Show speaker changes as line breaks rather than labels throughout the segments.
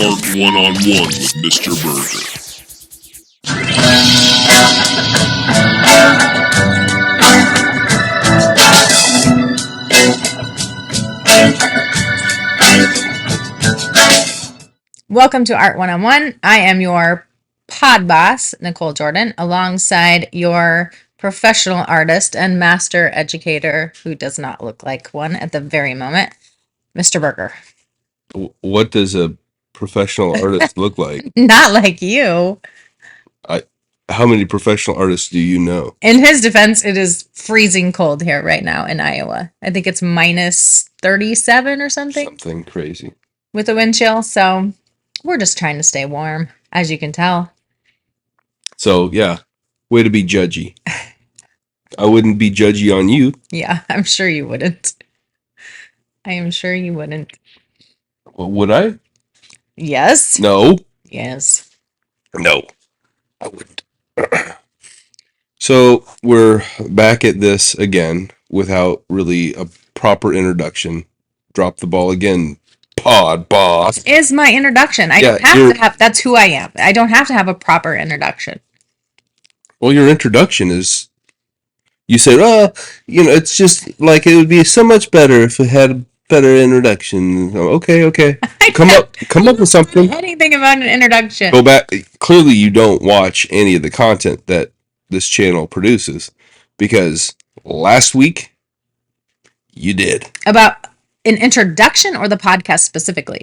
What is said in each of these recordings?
Art One-on-One with Mr. Burgher.
Welcome to Art One-on-One. I am your pod boss, Nichole Jordan, alongside your professional artist and master educator, who does not look like one at the very moment, Mr. Burgher.
What does a professional artist look like?
Not like you.
How many professional artists do you know?
In his defense, it is freezing cold here right now in Iowa. I think it's minus 37 or something.
Something crazy.
With a wind chill, so we're just trying to stay warm, as you can tell.
So, yeah, way to be judgy. I wouldn't be judgy on you.
Yeah, I'm sure you wouldn't. I am sure you wouldn't.
Well, would I?
Yes.
No.
Yes.
No. I wouldn't. So, we're back at this again without really a proper introduction. Drop the ball again, pod boss.
Is my introduction. I don't have to have, that's who I am. I don't have to have a proper introduction.
Well, your introduction is, you said, it's just like it would be so much better if we had a better introduction. Okay. Come up with something.
Anything about an introduction.
Go back. Clearly, you don't watch any of the content that this channel produces, because last week you did.
About an introduction or the podcast specifically?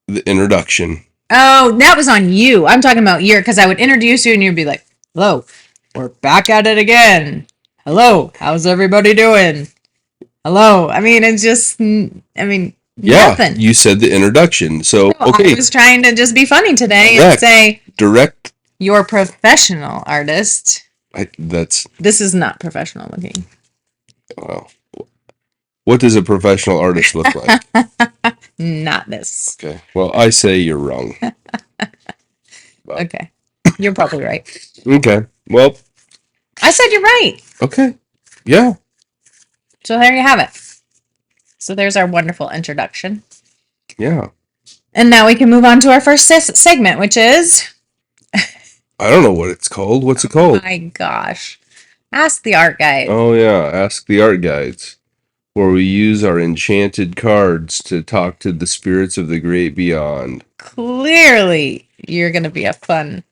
The introduction.
Oh, that was on you. I'm talking about because I would introduce you and you'd be like, hello, we're back at it again. Hello, how's everybody doing? Hello. I mean, it's just, nothing.
You said the introduction. So, okay.
I was trying to just be funny today and say,
direct.
Your professional artist.
This
is not professional looking.
Well, what does a professional artist look like?
Not this.
Okay. Well, I say you're wrong.
Okay. You're probably right.
Okay. Well,
I said you're right.
Okay. Yeah.
So there you have it. So there's our wonderful introduction.
Yeah.
And now we can move on to our first segment, which is...
I don't know what it's called. What's it called?
Oh my gosh. Ask the Art Guide.
Oh, yeah. Ask the Art Guides, where we use our enchanted cards to talk to the spirits of the great beyond.
Clearly, you're going to be a fun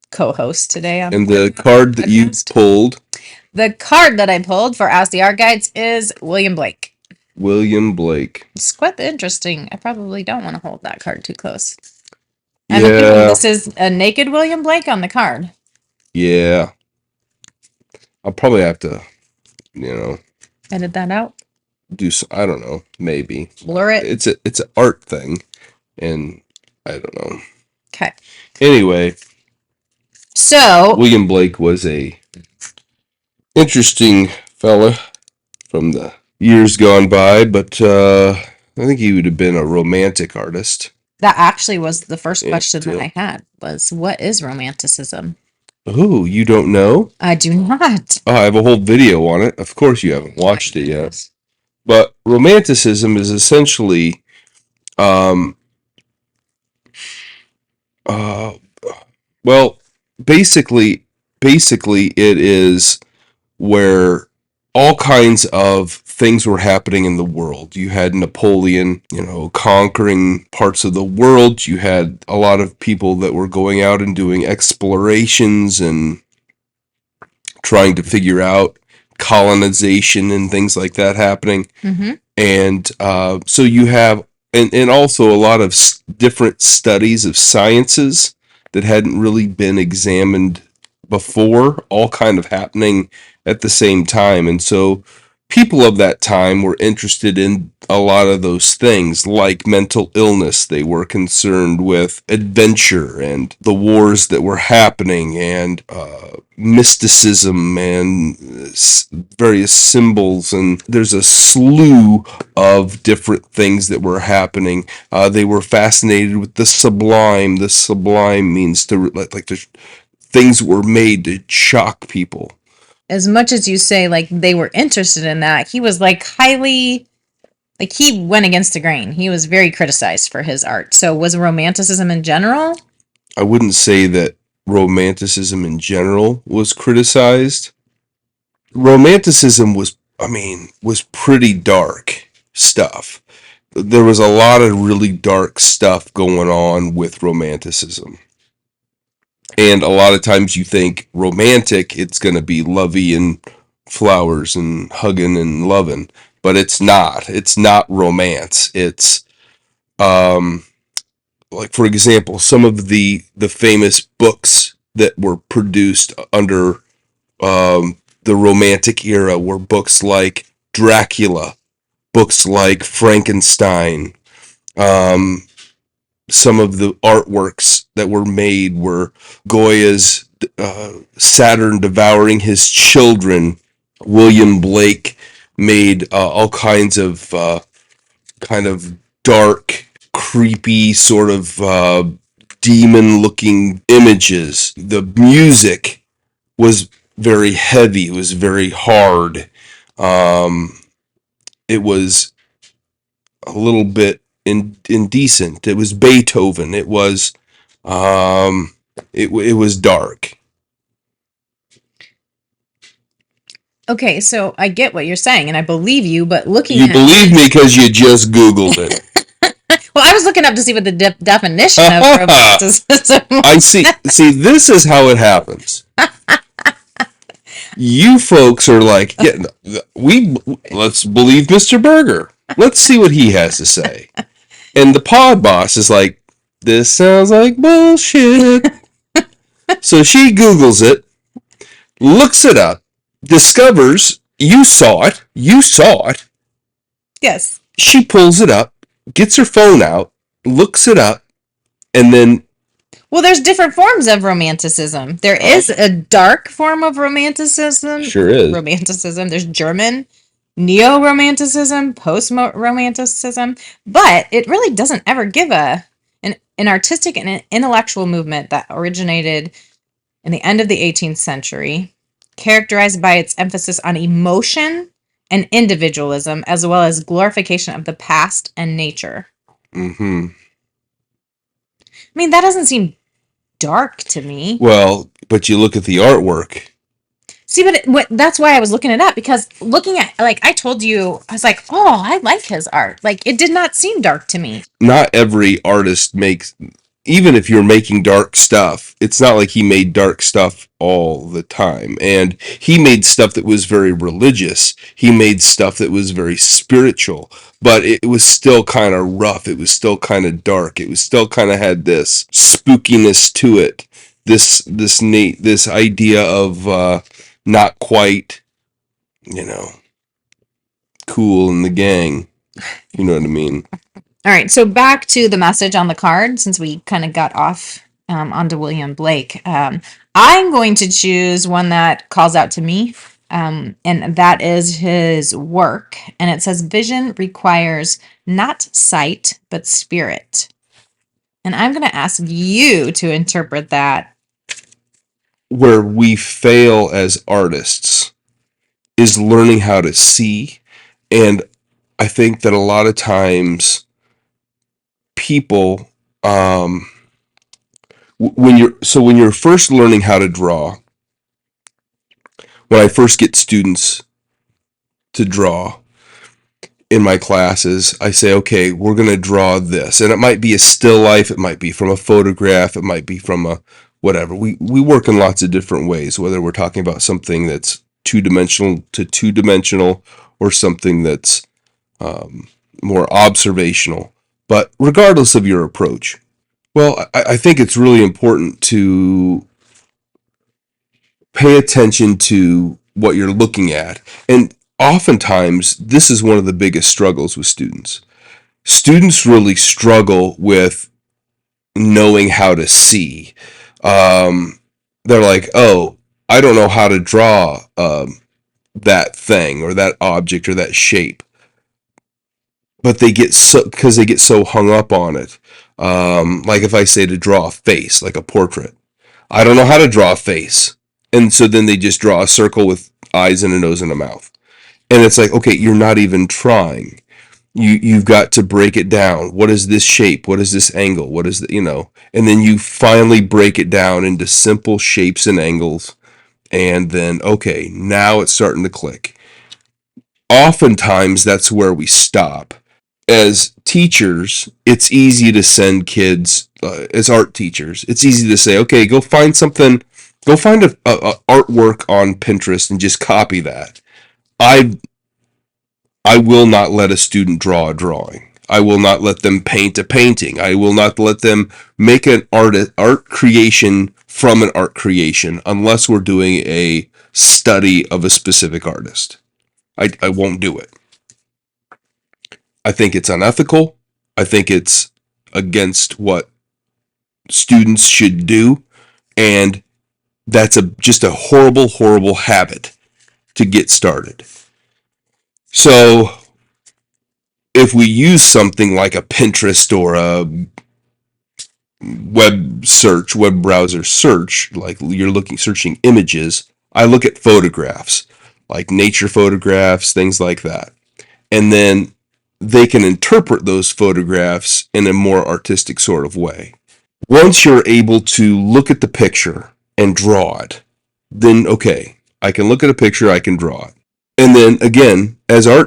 co-host today.
And the card that you pulled...
The card that I pulled for Ask the Art Guides is William Blake.
William Blake.
It's quite interesting. I probably don't want to hold that card too close.
Yeah.
This is a naked William Blake on the card.
Yeah. I'll probably have to,
edit that out.
I don't know, maybe.
Blur it.
It's an art thing, and I don't know.
Okay.
Anyway.
So.
William Blake was a interesting fella from the years gone by, but I think he would have been a romantic artist.
That actually was the first question that I had, was what is romanticism?
Oh, you don't know?
I do not.
I have a whole video on it. Of course you haven't watched it yet. But romanticism is essentially basically it is where all kinds of things were happening in the world. You had Napoleon, conquering parts of the world. You had a lot of people that were going out and doing explorations and trying to figure out colonization and things like that happening.
Mm-hmm.
And so you have, and also a lot of different studies of sciences that hadn't really been examined before, all kind of happening at the same time. And so people of that time were interested in a lot of those things, like mental illness. They were concerned with adventure and the wars that were happening, and mysticism and various symbols. And there's a slew of different things that were happening. They were fascinated with the sublime. The sublime means things were made to shock people.
As much as you say, like, they were interested in that, he was, like, highly Like, he went against the grain. He was very criticized for his art. So was Romanticism in general?
I wouldn't say that Romanticism in general was criticized. Romanticism was pretty dark stuff. There was a lot of really dark stuff going on with Romanticism. And a lot of times you think romantic, it's going to be lovey and flowers and hugging and loving, but it's not. It's not romance. It's like, for example, some of the famous books that were produced under the Romantic era were books like Dracula, books like Frankenstein. Some of the artworks that were made were Goya's Saturn devouring his children. William Blake made all kinds of kind of dark, creepy, sort of demon-looking images. The music was very heavy. It was very hard. It was a little bit indecent. It was Beethoven. It was it was dark.
Okay, so I get what you're saying, and I believe you, but
You believe me because you just Googled it.
Well, I was looking up to see what the definition of romanticism was.
I see. See, this is how it happens. You folks are like, yeah, let's believe Mr. Burgher. Let's see what he has to say. And the pod boss is like, this sounds like bullshit. So she Googles it, looks it up, discovers you saw it.
Yes.
She pulls it up, gets her phone out, looks it up, and then...
Well, there's different forms of romanticism. There is a dark form of romanticism.
Sure is.
Romanticism. There's German neo-romanticism, post-romanticism, but it really doesn't ever give an artistic and an intellectual movement that originated in the end of the 18th century, characterized by its emphasis on emotion and individualism, as well as glorification of the past and nature.
Mm-hmm.
I mean, that doesn't seem dark to me.
Well, but you look at the artwork.
See, but that's why I was looking it up, because looking at, like, I told you, I was like, oh, I like his art. Like, it did not seem dark to me.
Not every artist makes, even if you're making dark stuff, it's not like he made dark stuff all the time. And he made stuff that was very religious. He made stuff that was very spiritual, but it was still kind of rough. It was still kind of dark. It was still kind of had this spookiness to it. This idea of not quite, cool in the gang. You know what I mean?
All right, so back to the message on the card, since we kind of got off onto William Blake. I'm going to choose one that calls out to me, and that is his work. And it says, vision requires not sight, but spirit. And I'm going to ask you to interpret that.
Where we fail as artists is learning how to see. And I think that a lot of times people, when you're first learning how to draw, when I first get students to draw in my classes, I say, okay, we're going to draw this. And it might be a still life. It might be from a photograph. It might be from a whatever. We work in lots of different ways, whether we're talking about something that's two-dimensional to two-dimensional or something that's more observational. But regardless of your approach, well, I think it's really important to pay attention to what you're looking at. And oftentimes, this is one of the biggest struggles with students. Students really struggle with knowing how to see. They're like, oh, I don't know how to draw that thing or that object or that shape. But they get so hung up on it. Like if I say to draw a face, like a portrait, I don't know how to draw a face. And so then they just draw a circle with eyes and a nose and a mouth. And it's like, okay, you're not even trying. You've got to break it down. What is this shape? What is this angle? What is the, and then you finally break it down into simple shapes and angles. And then, okay, now it's starting to click. Oftentimes that's where we stop. As teachers, it's easy to send kids, as art teachers, it's easy to say, okay, go find something, go find a artwork on Pinterest and just copy that. I will not let a student draw a drawing. I will not let them paint a painting. I will not let them make an art creation from an art creation unless we're doing a study of a specific artist. I won't do it. I think it's unethical. I think it's against what students should do. And that's just a horrible, horrible habit to get started. So if we use something like a Pinterest or a web browser search, like you're searching images, I look at photographs, like nature photographs, things like that. And then they can interpret those photographs in a more artistic sort of way. Once you're able to look at the picture and draw it, then okay, I can look at a picture, I can draw it. And then again,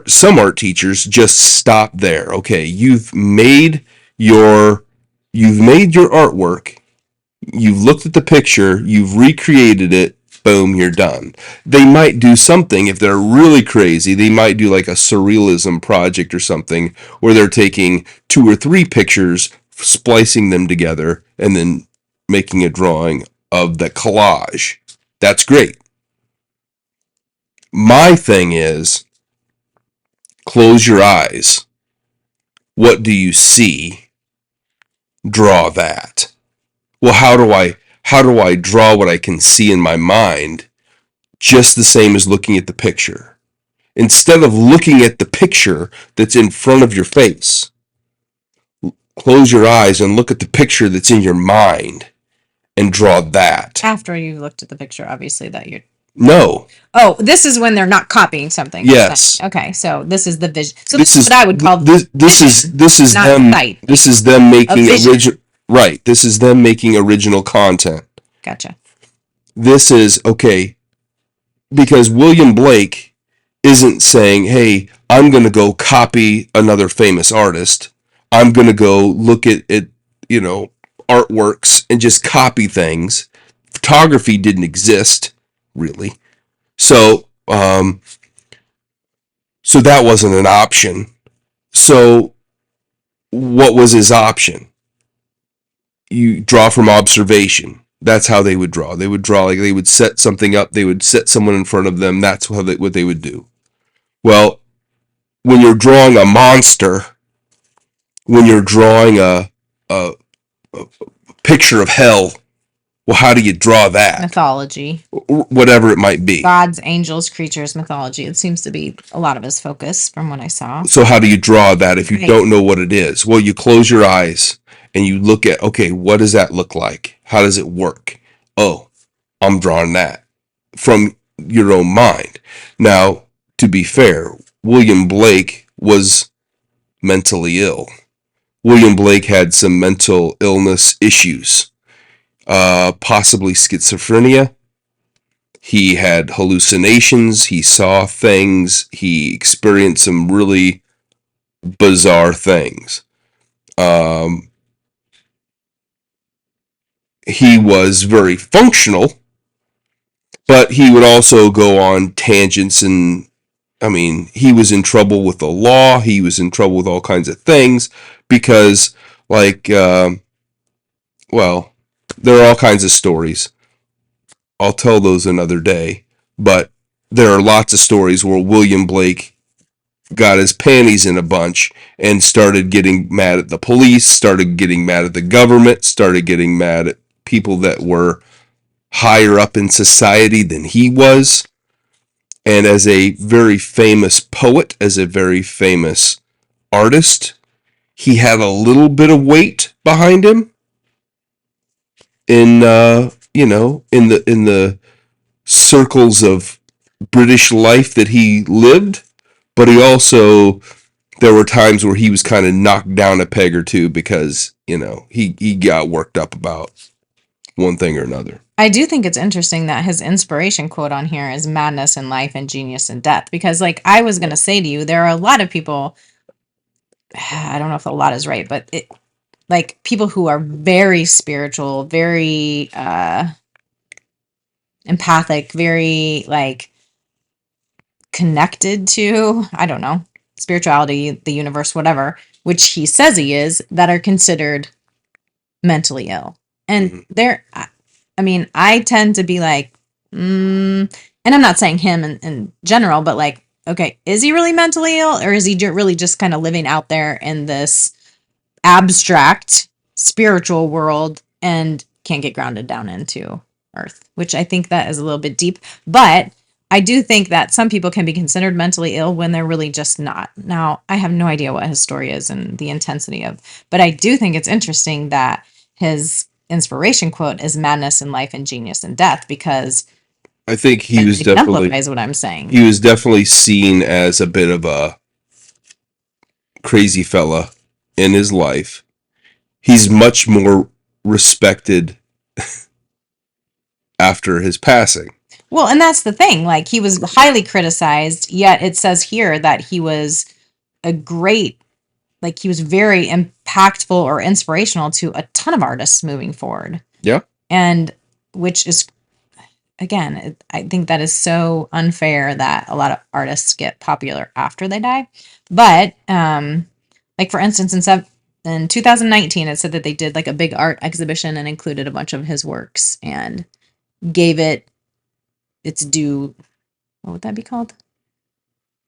some art teachers just stop there. Okay, you've made your artwork, you've looked at the picture, you've recreated it, boom, you're done. They might do something, if they're really crazy, they might do like a surrealism project or something where they're taking 2 or 3 pictures, splicing them together, and then making a drawing of the collage. That's great. My thing is, close your eyes. What do you see? Draw that. Well, how do I draw what I can see in my mind? Just the same as looking at the picture. Instead of looking at the picture that's in front of your face, close your eyes and look at the picture that's in your mind and draw that.
After you've looked at the picture, obviously, that you're...
No.
Oh, this is when they're not copying something.
Yes.
Okay, so this is the vision. So
this is
what I would call
this is
not
them
sight.
This is them making
vision.
Right. This is them making original content.
Gotcha.
This is okay because William Blake isn't saying, "Hey, I'm going to go copy another famous artist. I'm going to go look at artworks and just copy things." Photography didn't exist, really. So that wasn't an option. So what was his option? You draw from observation. That's how they would draw. They would draw like they would set something up. They would set someone in front of them. That's what they would do. Well, when you're drawing a monster, when you're drawing a picture of hell, well, how do you draw that?
Mythology.
Whatever it might be.
Gods, angels, creatures, mythology. It seems to be a lot of his focus from what I saw.
So how do you draw that if you don't know what it is? Well, you close your eyes and you look at, okay, what does that look like? How does it work? Oh, I'm drawing that from your own mind. Now, to be fair, William Blake was mentally ill. William Blake had some mental illness issues. Possibly schizophrenia. He had hallucinations. He saw things. He experienced some really bizarre things. He was very functional, but he would also go on tangents and, he was in trouble with the law. He was in trouble with all kinds of things because, there are all kinds of stories. I'll tell those another day. But there are lots of stories where William Blake got his panties in a bunch and started getting mad at the police, started getting mad at the government, started getting mad at people that were higher up in society than he was. And as a very famous poet, as a very famous artist, he had a little bit of weight behind him in the circles of British life that he lived, but he also there were times where he was kind of knocked down a peg or two because, he got worked up about one thing or another.
I do think it's interesting that his inspiration quote on here is madness in life and genius in death. Because, like, I was going to say to you, there are a lot of people, I don't know if a lot is right, but like people who are very spiritual, very empathic, very like connected to, I don't know, spirituality, the universe, whatever, which he says he is, that are considered mentally ill. And I tend to be like, and I'm not saying him in general, but like, okay, is he really mentally ill, or is he really just kind of living out there in this abstract spiritual world and can't get grounded down into earth? Which I think that is a little bit deep, but I do think that some people can be considered mentally ill when they're really just not. Now, I have no idea what his story is and the intensity of, but I do think it's interesting that his inspiration quote is madness in life and genius in death, because
I think he was
exemplifies what I'm saying.
He was definitely seen as a bit of a crazy fella in his life. He's much more respected after his passing.
Well, and that's the thing. Like, he was highly criticized, yet it says here that he was he was very impactful or inspirational to a ton of artists moving forward.
Yeah. And
which is, again, I think that is so unfair that a lot of artists get popular after they die. But, like, for instance, in 2019, it said that they did like a big art exhibition and included a bunch of his works and gave it its due. What would that be called?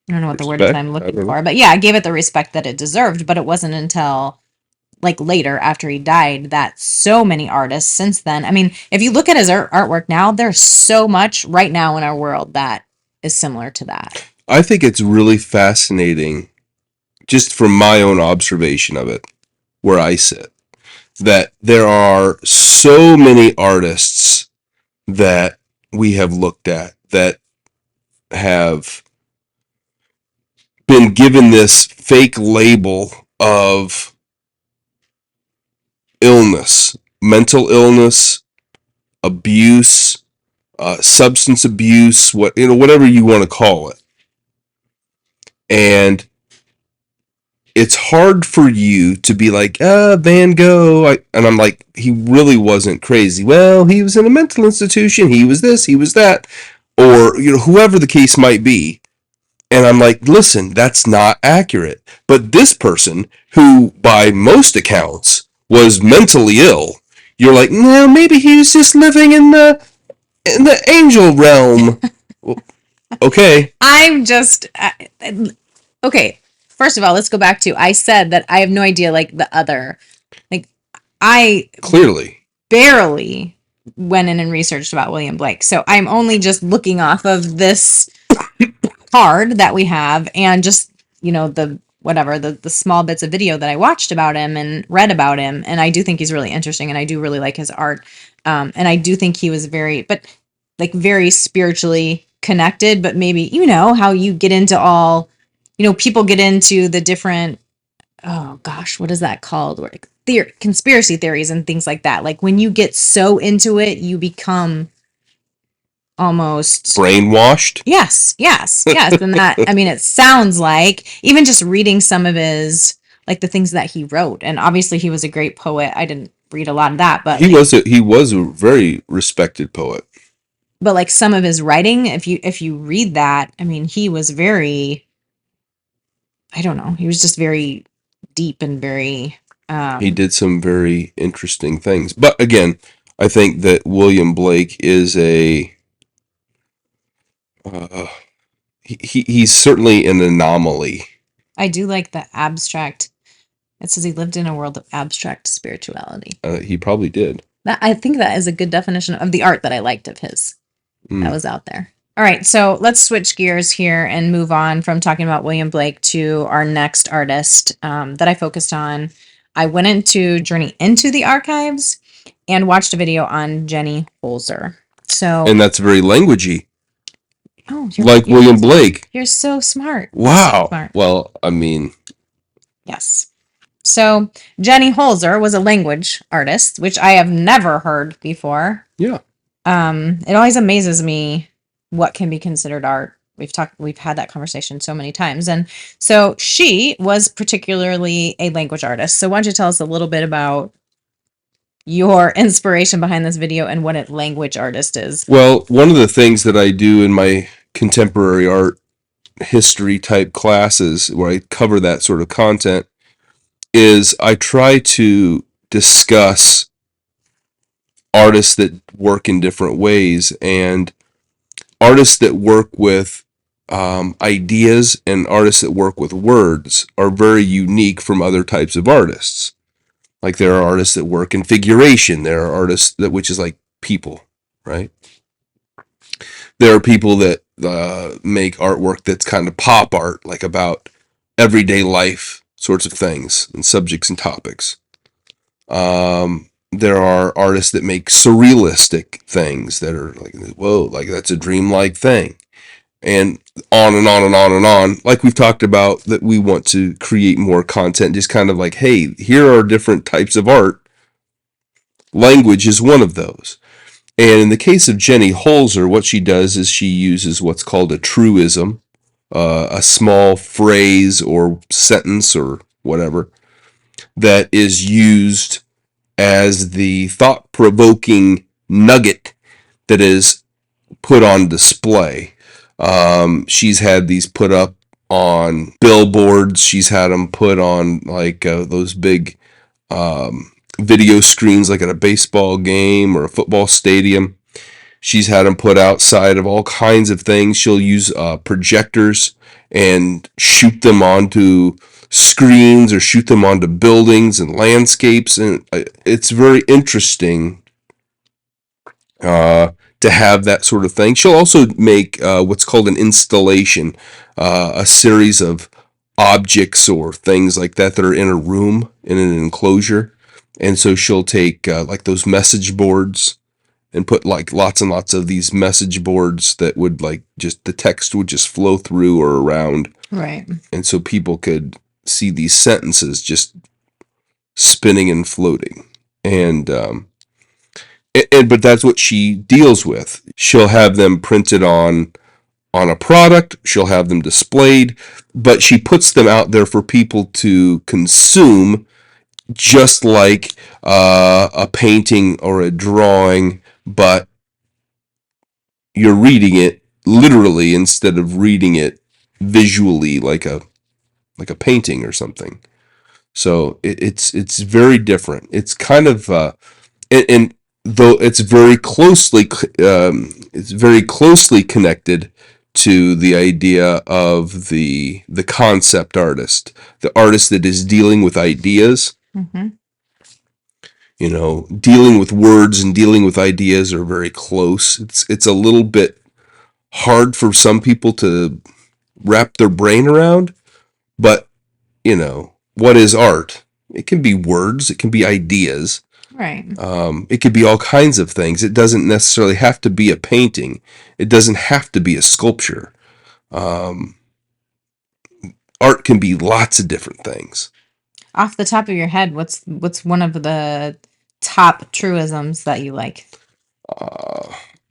I don't know what the word is I'm looking for, but yeah, I gave it the respect that it deserved. But it wasn't until like later, after he died, that so many artists since then. I mean, if you look at his artwork now, there's so much right now in our world that is similar to that.
I think it's really fascinating, just from my own observation of it, where I sit, that there are so many artists that we have looked at that have been given this fake label of illness, mental illness, abuse, substance abuse, whatever you want to call it. And it's hard for you to be like, Van Gogh. And I'm like, he really wasn't crazy. Well, he was in a mental institution. He was this, he was that. Or, whoever the case might be. And I'm like, listen, that's not accurate. But this person, who by most accounts was mentally ill, you're like, no, maybe he was just living in the angel realm. Okay.
Okay. First of all, let's go back to, I said that I have no idea, like, the other, like, I
clearly
barely went in and researched about William Blake. So I'm only just looking off of this card that we have and just, the small bits of video that I watched about him and read about him. And I do think he's really interesting, and I do really like his art. And I do think he was very spiritually connected, but maybe, how you get into all, people get into the different, oh gosh, what is that called? Conspiracy theories and things like that. Like, when you get so into it, you become almost
brainwashed.
Yes. And that, it sounds like, even just reading some of his, like, the things that he wrote, and obviously he was a great poet. I didn't read a lot of that, but
he was a very respected poet.
But like some of his writing, if you read that, he was very, I don't know, he was just very deep and very
he did some very interesting things. But again, I think that William Blake is he's certainly an anomaly.
I do like the abstract. It says he lived in a world of abstract spirituality.
He probably did.
I think that is a good definition of the art that I liked of his. That was out there. All right, so let's switch gears here and move on from talking about William Blake to our next artist that I focused on. I went into Journey into the Archives and watched a video on Jenny Holzer. And
that's very languagey.
Oh,
like William Blake.
You're so smart.
Wow.
So smart.
Well,
Yes. So Jenny Holzer was a language artist, which I have never heard before.
Yeah.
It always amazes me what can be considered art. We've had that conversation so many times. And so she was particularly a language artist. So why don't you tell us a little bit about your inspiration behind this video and what a language artist is?
Well, one of the things that I do in my contemporary art history type classes where I cover that sort of content is I try to discuss artists that work in different ways, and artists that work with ideas and artists that work with words are very unique from other types of artists. Like there are artists that work in figuration. There are artists which is like people, right? There are people that make artwork that's kind of pop art, like about everyday life sorts of things and subjects and topics. There are artists that make surrealistic things that are like, whoa, like that's a dreamlike thing. And on and on and on and on. Like we've talked about, that we want to create more content, just kind of like, hey, here are different types of art. Language is one of those. And in the case of Jenny Holzer, what she does is she uses what's called a truism, a small phrase or sentence or whatever that is used as the thought-provoking nugget that is put on display. She's had these put up on billboards. She's had them put on like those big video screens, like at a baseball game or a football stadium. She's had them put outside of all kinds of things. She'll use projectors and shoot them onto screens or shoot them onto buildings and landscapes. And it's very interesting to have that sort of thing. She'll also make what's called an installation, a series of objects or things like that that are in a room, in an enclosure. And so she'll take like those message boards and put like lots and lots of these message boards that would like just, the text would just flow through or around.
Right.
And so people could see these sentences just spinning and floating. And but that's what she deals with. She'll have them printed on a product. She'll have them displayed, but she puts them out there for people to consume, just like a painting or a drawing, but you're reading it literally instead of reading it visually, like a painting or something. So it's very different. It's kind of and though it's very closely connected to the idea of the concept artist, the artist that is dealing with ideas.
Mm-hmm.
You know, dealing with words and dealing with ideas are very close. It's a little bit hard for some people to wrap their brain around, but you know, what is art? It can be words, it can be ideas.
Right.
It could be all kinds of things. It doesn't necessarily have to be a painting. It doesn't have to be a sculpture. Art can be lots of different things.
Off the top of your head, what's one of the top truisms that you like?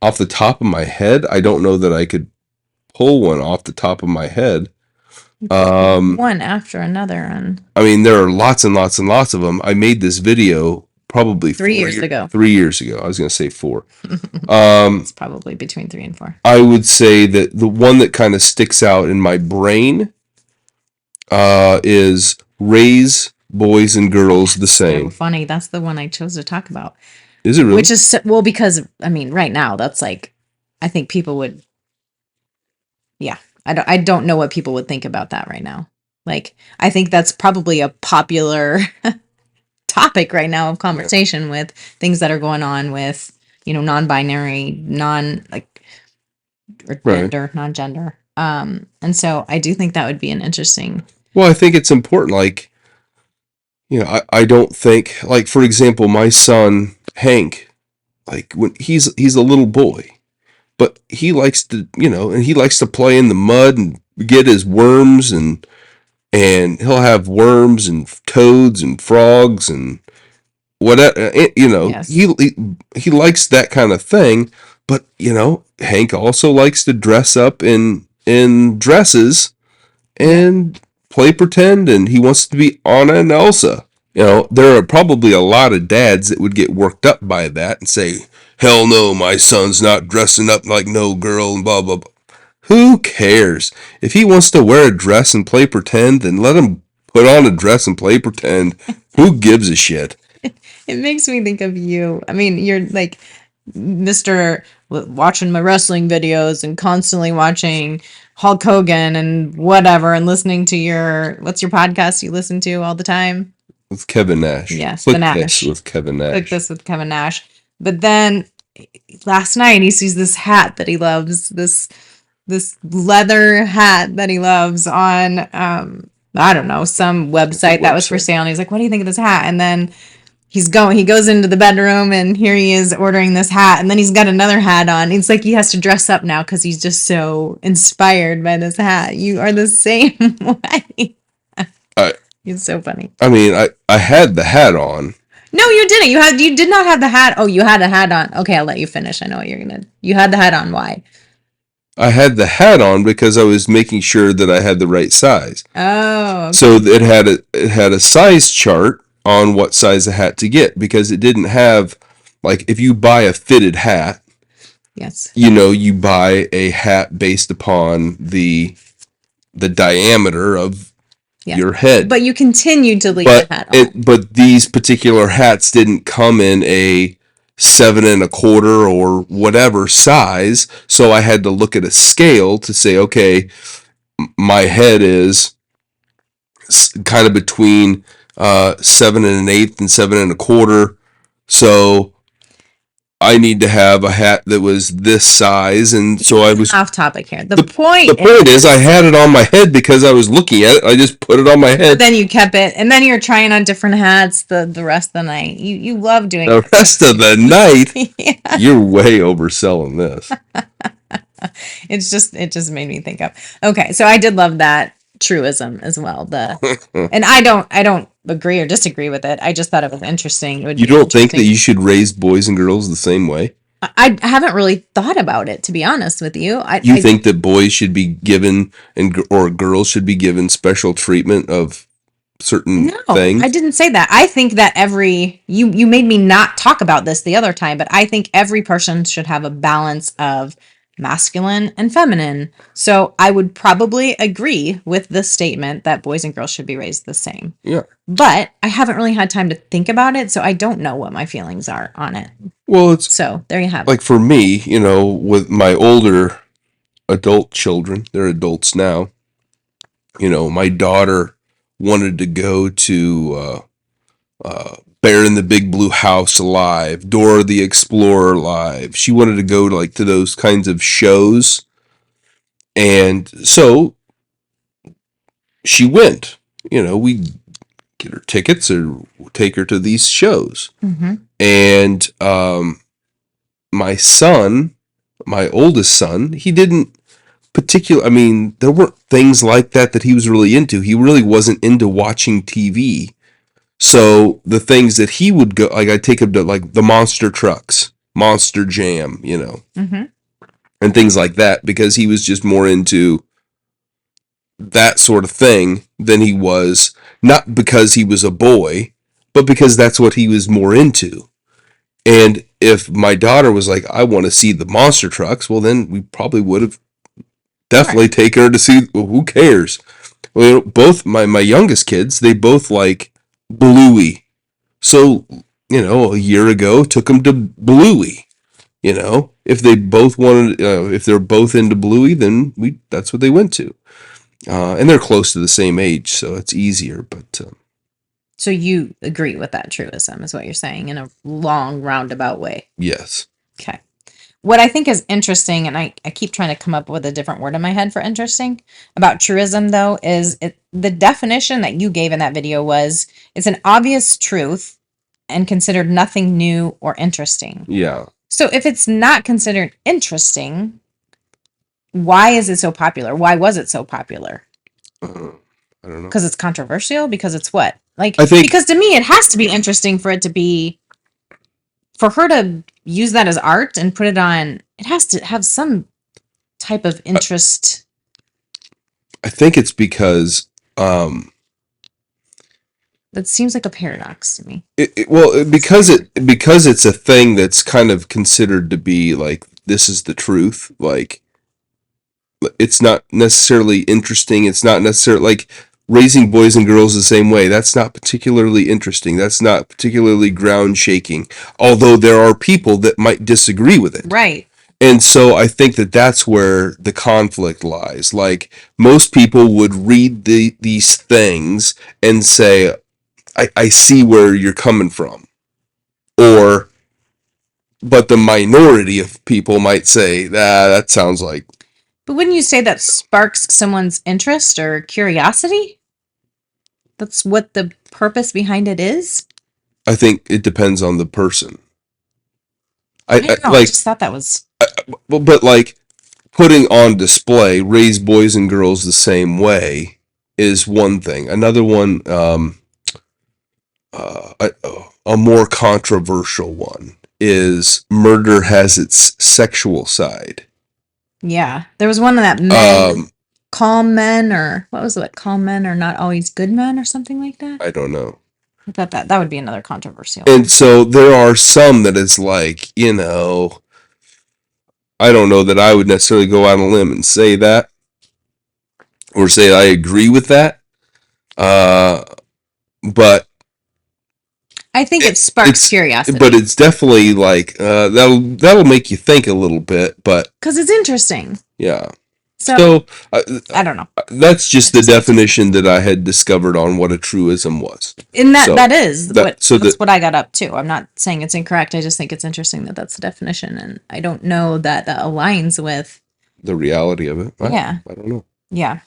Off the top of my head, I don't know that I could pull one off the top of my head.
One after another, and
I mean, there are lots and lots and lots of them. I made this video probably
3 years ago.
3 years ago. I was going to say 4.
It's probably between 3 and 4.
I would say that the one that kind of sticks out in my brain is raise boys and girls the same.
So funny. That's the one I chose to talk about.
Is it really?
Which is, well, because, I mean, right now, that's like, I think people would, yeah. I don't know what people would think about that right now. Like, I think that's probably a popular topic right now of conversation with things that are going on with, you know, non-binary, gender, non-gender. And so I do think that would be an interesting.
Well, I think it's important. Like, you know, I don't think, like, for example, my son, Hank, like when he's a little boy, but he likes to, you know, and he likes to play in the mud and get his worms and and he'll have worms and toads and frogs and whatever.
Yes.
He likes that kind of thing. But Hank also likes to dress up in dresses and play pretend, and he wants to be Anna and Elsa. There are probably a lot of dads that would get worked up by that and say, "Hell no, my son's not dressing up like no girl," and blah blah blah. Who cares? If he wants to wear a dress and play pretend, then let him put on a dress and play pretend. Who gives a shit?
It makes me think of you. I mean, you're like Mr. watching my wrestling videos and constantly watching Hulk Hogan and whatever and listening to what's your podcast you listen to all the time?
With Kevin Nash.
Yes,
Click
the Nash.
This with Kevin Nash.
Click This with Kevin Nash. But then last night he sees this hat that he loves, this leather hat that he loves on I don't know, some website that was for sale, and he's like, "What do you think of this hat?" And then he goes into the bedroom, and here he is ordering this hat, and then he's got another hat on. It's like he has to dress up now because he's just so inspired by this hat. You are the same way. It's so funny.
I mean, I had the hat on.
No, you didn't. You did not have the hat. Oh, you had a hat on. Okay, I'll let you finish. I know what you had the hat on. Why?
I had the hat on because I was making sure that I had the right size.
Oh. Okay.
So it had a size chart on what size of hat to get, because it didn't have, like, if you buy a fitted hat,
yes,
you buy a hat based upon the diameter of your head.
But you continued to leave the hat on.
But these particular hats didn't come in a 7 1/4 or whatever size, so I had to look at a scale to say, okay, my head is kind of between 7 1/8 and 7 1/4, so I need to have a hat that was this size, and so I was
off topic here. The point
is I had it on my head because I was looking at it. I just put it on my head.
Then you kept it, and then you're trying on different hats the rest of the night. You love doing
the rest of the night.
Yeah.
You're way overselling this.
It just made me think of. Okay, so I did love that truism as well. And I don't agree or disagree with it. I just thought it was interesting.
You don't think that you should raise boys and girls the same way?
I haven't really thought about it, to be honest with you.
You think that boys should be given or girls should be given special treatment of certain things?
I didn't say that. I think that you made me not talk about this the other time, but I think every person should have a balance of masculine and feminine. So I would probably agree with the statement that boys and girls should be raised the same.
Yeah.
But I haven't really had time to think about it, so I don't know what my feelings are on it.
Well,
so there you have it.
Like for me, with my older adult children, they're adults now. My daughter wanted to go to Bear in the Big Blue House live, Dora the Explorer live. She wanted to go to those kinds of shows. And so she went. We get her tickets or take her to these shows.
Mm-hmm.
And my oldest son, he didn't there weren't things like that he was really into. He really wasn't into watching TV. So the things that he would go, I'd take him to the monster trucks, Monster Jam,
Mm-hmm.
and things like that, because he was just more into that sort of thing than he was, not because he was a boy, but because that's what he was more into. And if my daughter was like, I want to see the monster trucks, well, then we probably would have definitely taken her to see, well, who cares? Well, both my youngest kids, they both like Bluey. So, a year ago, took them to Bluey. If they both wanted, if they're both into Bluey, then that's what they went to. And they're close to the same age, so it's easier. But
so you agree with that truism, is what you're saying, in a long roundabout way?
Yes.
Okay. What I think is interesting, and I keep trying to come up with a different word in my head for interesting, about truism, though, is the definition that you gave in that video was, it's an obvious truth and considered nothing new or interesting.
Yeah.
So if it's not considered interesting, why is it so popular? Why was it so popular?
I don't know.
Because it's controversial? Because it's what? Like,
I think-
because to me, it has to be interesting for it to be, for her to use that as art and put it on, it has to have some type of interest.
I think it's because,
That seems like a paradox to me.
because it's a thing that's kind of considered to be like, this is the truth. Like, it's not necessarily interesting. It's not necessarily like raising boys and girls the same way. That's not particularly interesting. That's not particularly ground shaking. Although there are people that might disagree with it.
Right.
And so I think that that's where the conflict lies. Like, most people would read these things and say, I see where you're coming from. But the minority of people might say, that sounds like.
But wouldn't you say that sparks someone's interest or curiosity? That's what the purpose behind it is?
I think it depends on the person.
I don't know. I just thought that was...
But like, putting on display, raise boys and girls the same way is one thing. Another one, a more controversial one, is murder has its sexual side.
Yeah. There was one that men, calm men, or what was it? Calm men are not always good men or something like that?
I don't know.
I thought that would be another controversial.
And so there are some that is like, I don't know that I would necessarily go out on a limb and say that, or say I agree with that. But
I think it sparks curiosity.
But it's definitely like, that'll make you think a little bit, but
because it's interesting.
Yeah.
So I don't know.
That's just the definition that I had discovered on what a truism was.
And that's what I got up to. I'm not saying it's incorrect. I just think it's interesting that that's the definition, and I don't know that aligns with
the reality of it.
Yeah.
I don't know.
Yeah.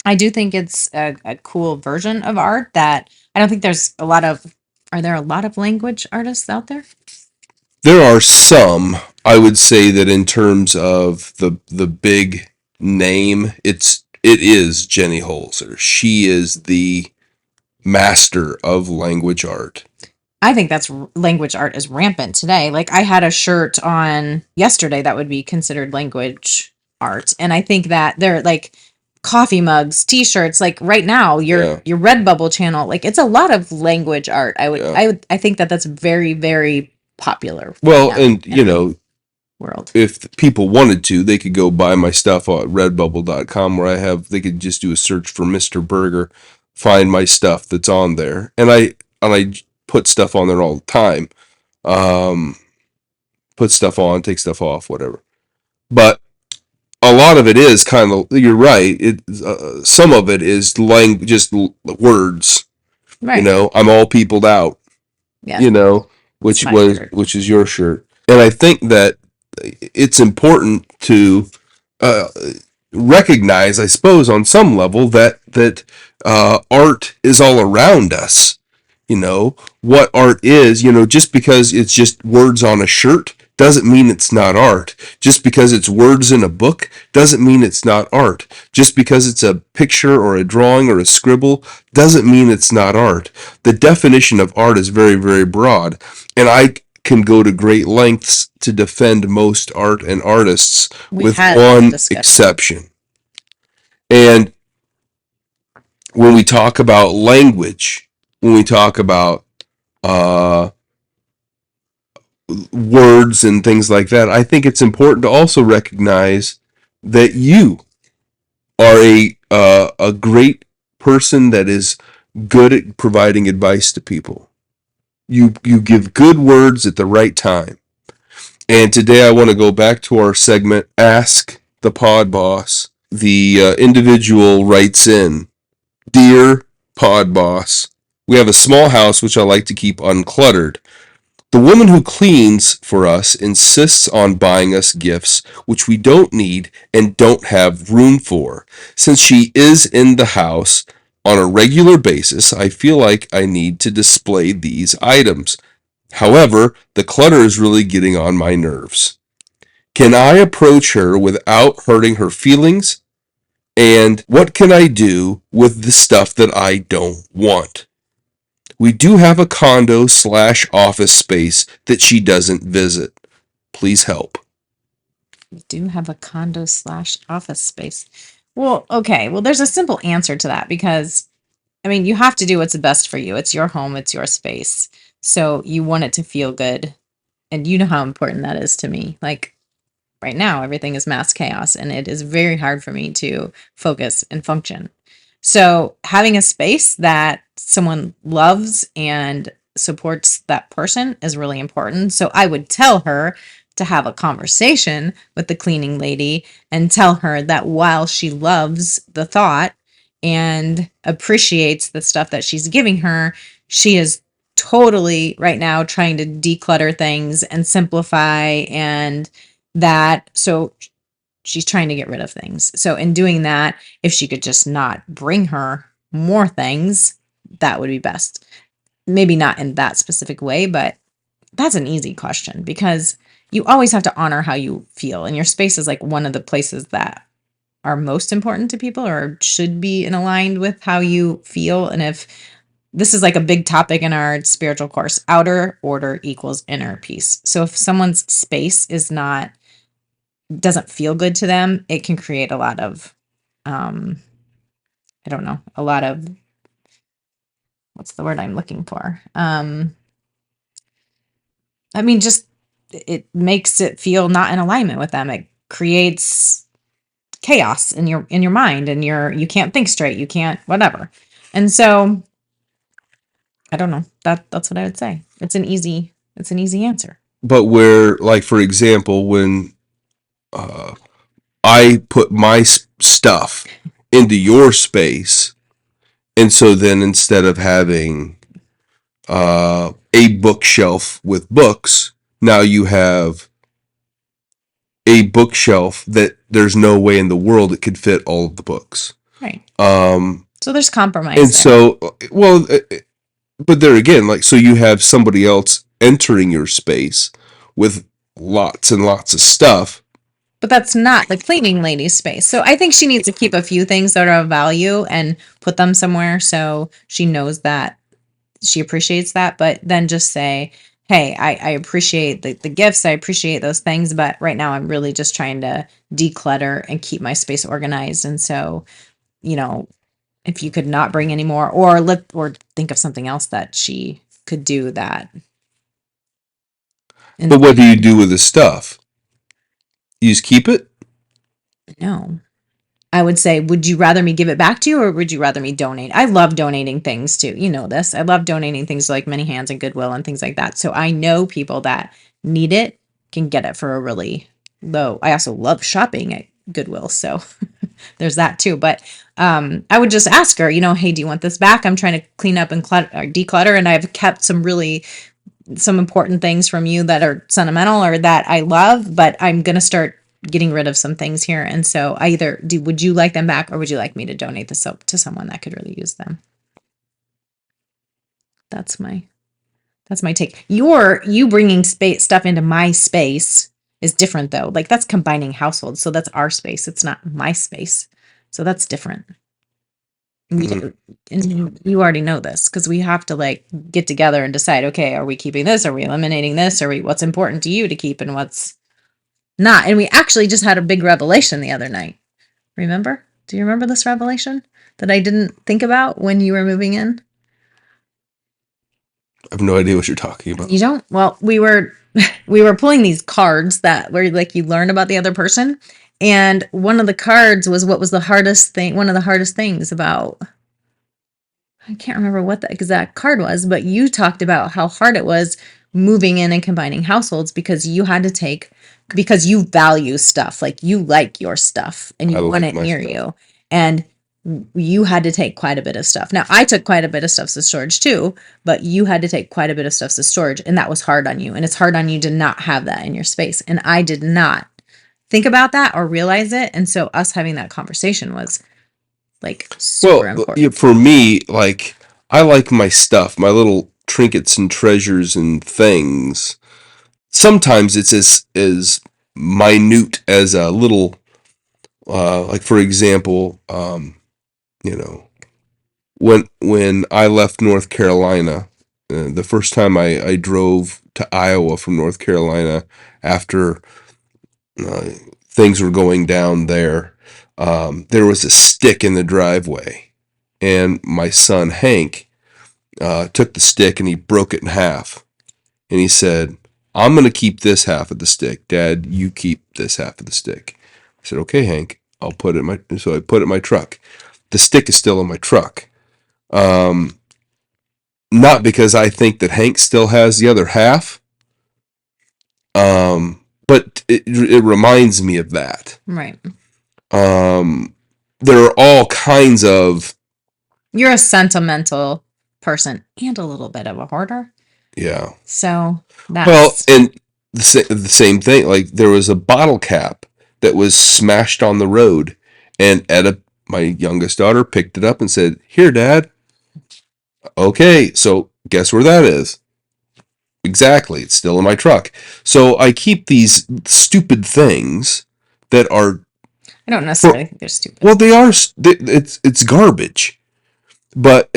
I do think it's a cool version of art that I don't think there's a lot of. Are there a lot of language artists out there?
There are some. I would say that in terms of the big name, it is Jenny Holzer. She is the master of language art.
I think language art is rampant today. Like, I had a shirt on yesterday that would be considered language art, and I think that they're like coffee mugs, t-shirts, like right now your Redbubble channel, like it's a lot of language art. I think that that's very, very popular.
Well, and
world.
If people wanted to, they could go buy my stuff at redbubble.com, where they could just do a search for Mr. Burgher, find my stuff that's on there. And I put stuff on there all the time. Put stuff on, take stuff off, whatever. But a lot of it is kind of, you're right. Some of it is just words.
Right.
I'm all peopled out.
Yeah.
Which is your shirt. And I think that it's important to recognize, I suppose, on some level that art is all around us. What art is, just because it's just words on a shirt doesn't mean it's not art. Just because it's words in a book doesn't mean it's not art. Just because it's a picture or a drawing or a scribble doesn't mean it's not art. The definition of art is very, very broad. And I can go to great lengths to defend most art and artists with one exception. And when we talk about language, when we talk about words and things like that, I think it's important to also recognize that you are a great person that is good at providing advice to people. You give good words at the right time. And today I want to go back to our segment, Ask the Pod Boss. The individual writes in, "Dear Pod Boss, we have a small house which I like to keep uncluttered. The woman who cleans for us insists on buying us gifts which we don't need and don't have room for. Since she is in the house on a regular basis, I feel like I need to display these items. However, the clutter is really getting on my nerves. Can I approach her without hurting her feelings? And what can I do with the stuff that I don't want? We do have a condo/office space that she doesn't visit. Please help.
We do have a condo/office space. Well, okay. Well, there's a simple answer to that because, I mean, you have to do what's best for you. It's your home, it's your space. So you want it to feel good. And you know how important that is to me. Like right now, everything is mass chaos and it is very hard for me to focus and function. So having a space that someone loves and supports that person is really important. So I would tell her to have a conversation with the cleaning lady and tell her that while she loves the thought and appreciates the stuff that she's giving her, she is totally right now trying to declutter things and simplify and that. So she's trying to get rid of things. So in doing that, if she could just not bring her more things, that would be best. Maybe not in that specific way, but that's an easy question because you always have to honor how you feel. And your space is like one of the places that are most important to people or should be in aligned with how you feel. And if this is like a big topic in our spiritual course, outer order equals inner peace. So if someone's space is not doesn't feel good to them, it can create a lot of I don't know, a lot of what's the word I'm looking for? I mean, just it makes it feel not in alignment with them. It creates chaos in your mind and you can't think straight, you can't whatever. And so I don't know. That's what I would say. It's an easy answer.
But where, like, for example, when I put my stuff into your space, and so then instead of having a bookshelf with books, now you have a bookshelf that there's no way in the world it could fit all of the books.
Right. So there's compromise.
And
there.
so, well, but there again, like, so you have somebody else entering your space with lots and lots of stuff.
But that's not the cleaning lady's space. So I think she needs to keep a few things that are of value and put them somewhere so she knows that she appreciates that. But then just say, hey, I appreciate the gifts. I appreciate those things. But right now I'm really just trying to declutter and keep my space organized. And so, if you could not bring any more or think of something else that she could do that.
But what do you do with the stuff? You just keep it?
No. I would say, would you rather me give it back to you or would you rather me donate? I love donating things too. You know this. I love donating things like Many Hands and Goodwill and things like that. So I know people that need it can get it for a really low. I also love shopping at Goodwill. So there's that too. But I would just ask her, hey, do you want this back? I'm trying to clean up and declutter. And I've kept some important things from you that are sentimental or that I love, but I'm going to start getting rid of some things here. And so would you like them back or would you like me to donate the soap to someone that could really use them? That's my take. You bringing stuff into my space is different though. Like that's combining households. So that's our space. It's not my space. So that's different. And you already know this because we have to get together and decide, okay, are we keeping this? Are we eliminating this? What's important to you to keep and what's not? And we actually just had a big revelation the other night. Remember? Do you remember this revelation that I didn't think about when you were moving in?
I have no idea what you're talking about.
You don't? Well, we were pulling these cards that where you learn about the other person. And one of the cards was what was the hardest thing, one of the hardest things about, I can't remember what the exact card was, but you talked about how hard it was moving in and combining households because you value stuff, like you like your stuff and you want it near you. And you had to take quite a bit of stuff. Now, I took quite a bit of stuff to storage too, but you had to take quite a bit of stuff to storage and that was hard on you. And it's hard on you to not have that in your space. And I did not think about that or realize it. And so us having that conversation was super important.
For me, I like my stuff, my little trinkets and treasures and things. Sometimes it's as minute as a little Like for example, you know, when I left North Carolina, the first time I drove to Iowa from North Carolina after uh, things were going down there, there was a stick in the driveway, and my son Hank took the stick and he broke it in half, and he said, "I'm going to keep this half of the stick. Dad, you keep this half of the stick." I said, "Okay, Hank, I'll put it in my." So I put it in my truck. The stick is still in my truck. Um, Not because I think that Hank still has the other half, but it reminds me of that.
Right.
There are all kinds of,
You're a sentimental person and a little bit of a hoarder.
yeah.
So
Well,
that's
and the same thing. Like there was a bottle cap that was smashed on the road, and my youngest daughter, picked it up and said, "Here, Dad." Okay, so guess where that is? Exactly, it's still in my truck. So I keep these stupid things that are,
I don't necessarily think they're stupid.
well, they are. It's garbage. But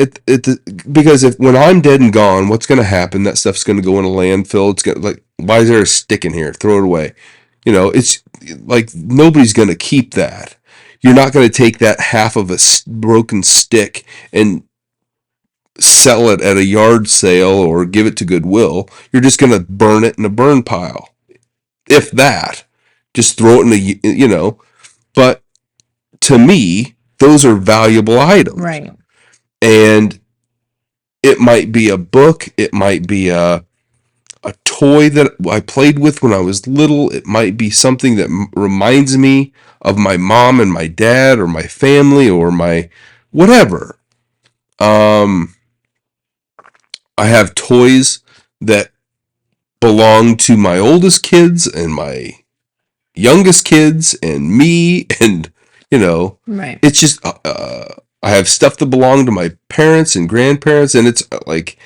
because if when I'm dead and gone, what's going to happen? That stuff's going to go in a landfill. It's going like, why is there a stick in here? Throw it away. It's like nobody's going to keep that. You're not going to take that half of a broken stick and sell it at a yard sale or give it to Goodwill. You're just going to burn it in a burn pile. If that, just throw it in But to me, those are valuable items.
Right.
And it might be a book. It might be a toy that I played with when I was little. It might be something that reminds me of my mom and my dad or my family or my whatever. I have toys that belong to my oldest kids and my youngest kids and me, and
Right.
it's just I have stuff that belonged to my parents and grandparents, and it's like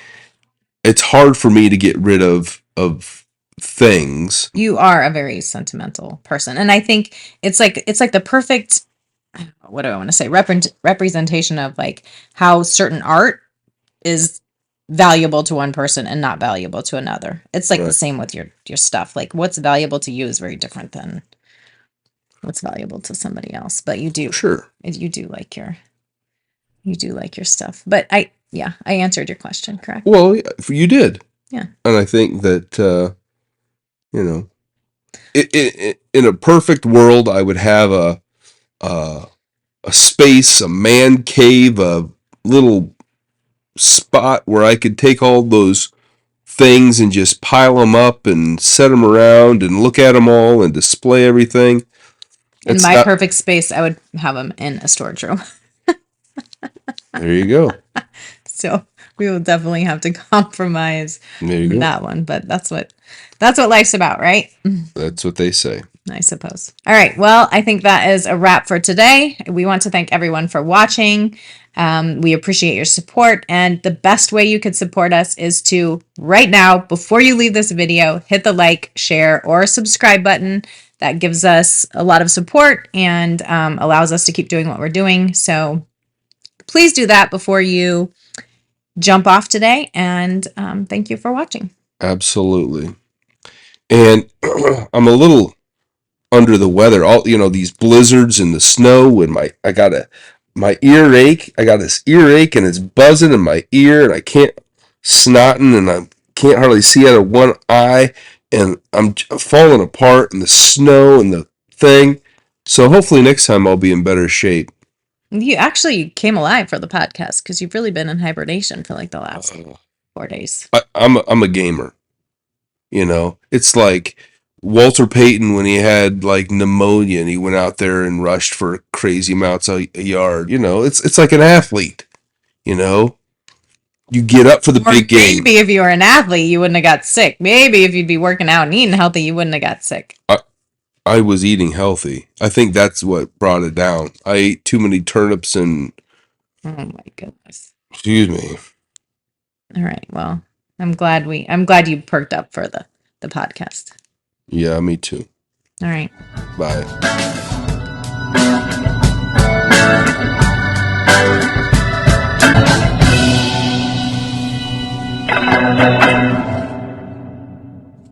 it's hard for me to get rid of things.
You are a very sentimental person, and I think it's like the perfect, what do I want to say, representation of like how certain art is valuable to one person and not valuable to another. It's like the
Right.
same with your stuff. Like what's valuable to you is very different than what's valuable to somebody else. But you do
Sure.
you do like your stuff. But I answered your question, correct?
Well, you did.
Yeah.
And I think that you know, in a perfect world, I would have a space, a man cave, a little spot where I could take all those things and just pile them up and set them around and look at them all and display everything.
In my perfect space, I would have them in a storage room.
There you go.
So we will definitely have to compromise
There you go.
that one, but that's what life's about, right?
That's what they say.
I suppose. All right. Well, I think that is a wrap for today. We want to thank everyone for watching. We appreciate your support. And the best way you could support us is to, right now, before you leave this video, hit the like, share, or subscribe button. That gives us a lot of support and allows us to keep doing what we're doing. So please do that before you jump off today. And thank you for watching.
Absolutely. And I'm a little under the weather. All these blizzards and the snow, and my earache. I got this earache and it's buzzing in my ear, and I can't snotting, and I can't hardly see out of one eye, and I'm falling apart in the snow and the thing. So hopefully next time I'll be in better shape.
You actually came alive for the podcast because you've really been in hibernation for like the last 4 days.
I'm a gamer. It's like Walter Payton when he had like pneumonia and he went out there and rushed for crazy amounts a yard. It's like an athlete. You get up for the big game.
Maybe if you were an athlete, you wouldn't have got sick. Maybe if you'd be working out and eating healthy, you wouldn't have got sick.
I was eating healthy. I think that's what brought it down. I ate too many turnips and.
Oh my goodness.
Excuse me.
All right. Well, I'm glad you perked up for the podcast.
Yeah, me too.
All right.
Bye.